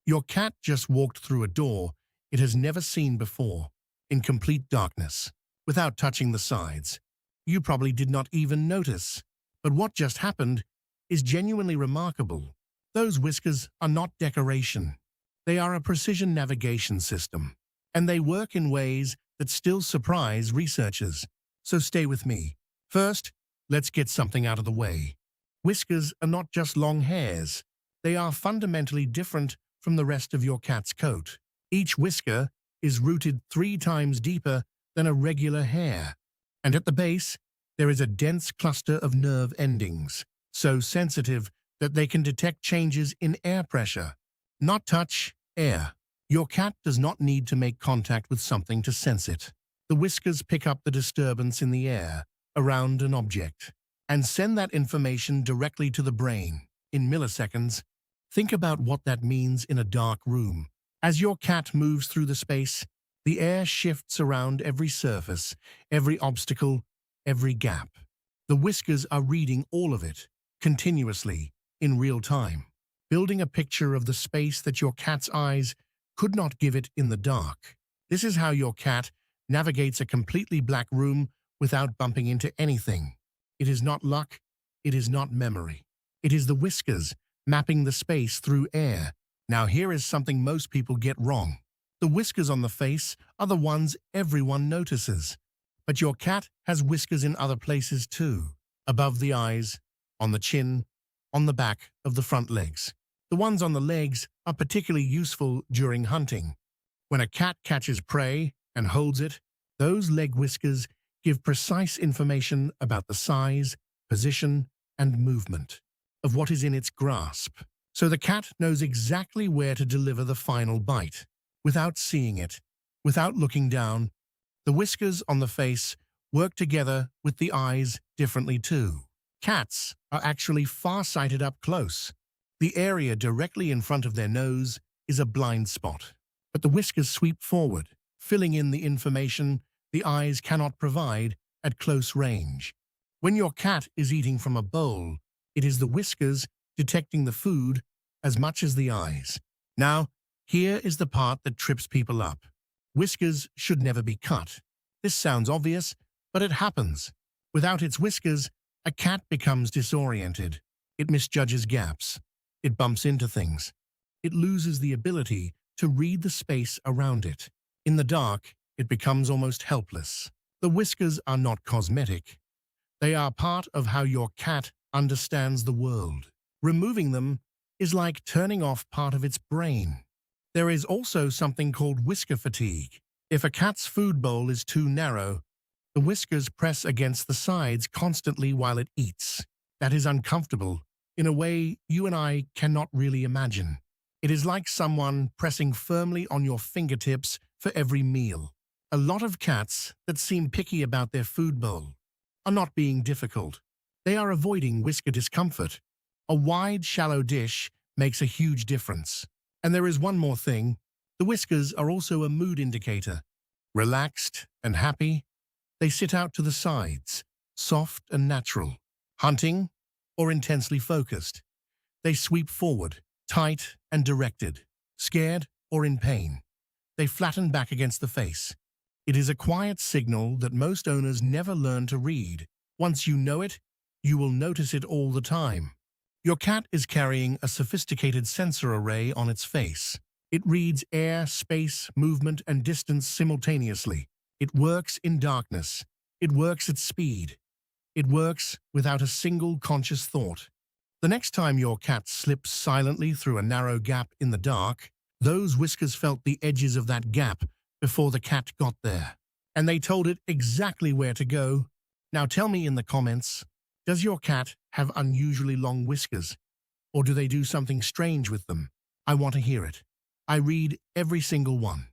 Your cat just walked through a door it has never seen before, in complete darkness, without touching the sides. You probably did not even notice. But what just happened is genuinely remarkable. Those whiskers are not decoration. They are a precision navigation system, and they work in ways that still surprise researchers. So stay with me. First, let's get something out of the way. Whiskers are not just long hairs. They are fundamentally different from the rest of your cat's coat. Each whisker is rooted 3 times deeper than a regular hair, and at the base, there is a dense cluster of nerve endings, so sensitive that they can detect changes in air pressure. Not touch, air. Your cat does not need to make contact with something to sense it. The whiskers pick up the disturbance in the air around an object and send that information directly to the brain in milliseconds. Think about what that means in a dark room. As your cat moves through the space, the air shifts around every surface, every obstacle, every gap. The whiskers are reading all of it, continuously, in real time, building a picture of the space that your cat's eyes could not give it in the dark. This is how your cat navigates a completely black room without bumping into anything. It is not luck, it is not memory. It is the whiskers mapping the space through air. Now here is something most people get wrong. The whiskers on the face are the ones everyone notices. But your cat has whiskers in other places too. Above the eyes, on the chin, on the back of the front legs. The ones on the legs are particularly useful during hunting. When a cat catches prey and holds it, those leg whiskers give precise information about the size, position, and movement of what is in its grasp. So the cat knows exactly where to deliver the final bite, without seeing it, without looking down. The whiskers on the face work together with the eyes differently too. Cats are actually far-sighted up close. The area directly in front of their nose is a blind spot. But the whiskers sweep forward, filling in the information the eyes cannot provide at close range. When your cat is eating from a bowl, it is the whiskers detecting the food as much as the eyes. Now, here is the part that trips people up. Whiskers should never be cut. This sounds obvious, but it happens. Without its whiskers, a cat becomes disoriented. It misjudges gaps. It bumps into things. It loses the ability to read the space around it. In the dark, it becomes almost helpless. The whiskers are not cosmetic. They are part of how your cat understands the world. Removing them is like turning off part of its brain. There is also something called whisker fatigue. If a cat's food bowl is too narrow, the whiskers press against the sides constantly while it eats. That is uncomfortable, in a way you and I cannot really imagine. It is like someone pressing firmly on your fingertips for every meal. A lot of cats that seem picky about their food bowl are not being difficult. They are avoiding whisker discomfort. A wide, shallow dish makes a huge difference. And there is one more thing. The whiskers are also a mood indicator. Relaxed and happy, they sit out to the sides, soft and natural. Hunting or intensely focused, they sweep forward, tight and directed. Scared or in pain, they flatten back against the face. It is a quiet signal that most owners never learn to read. Once you know it, you will notice it all the time. Your cat is carrying a sophisticated sensor array on its face. It reads air, space, movement, and distance simultaneously. It works in darkness. It works at speed. It works without a single conscious thought. The next time your cat slips silently through a narrow gap in the dark, those whiskers felt the edges of that gap before the cat got there. And they told it exactly where to go. Now tell me in the comments, does your cat have unusually long whiskers? Or do they do something strange with them? I want to hear it. I read every single one.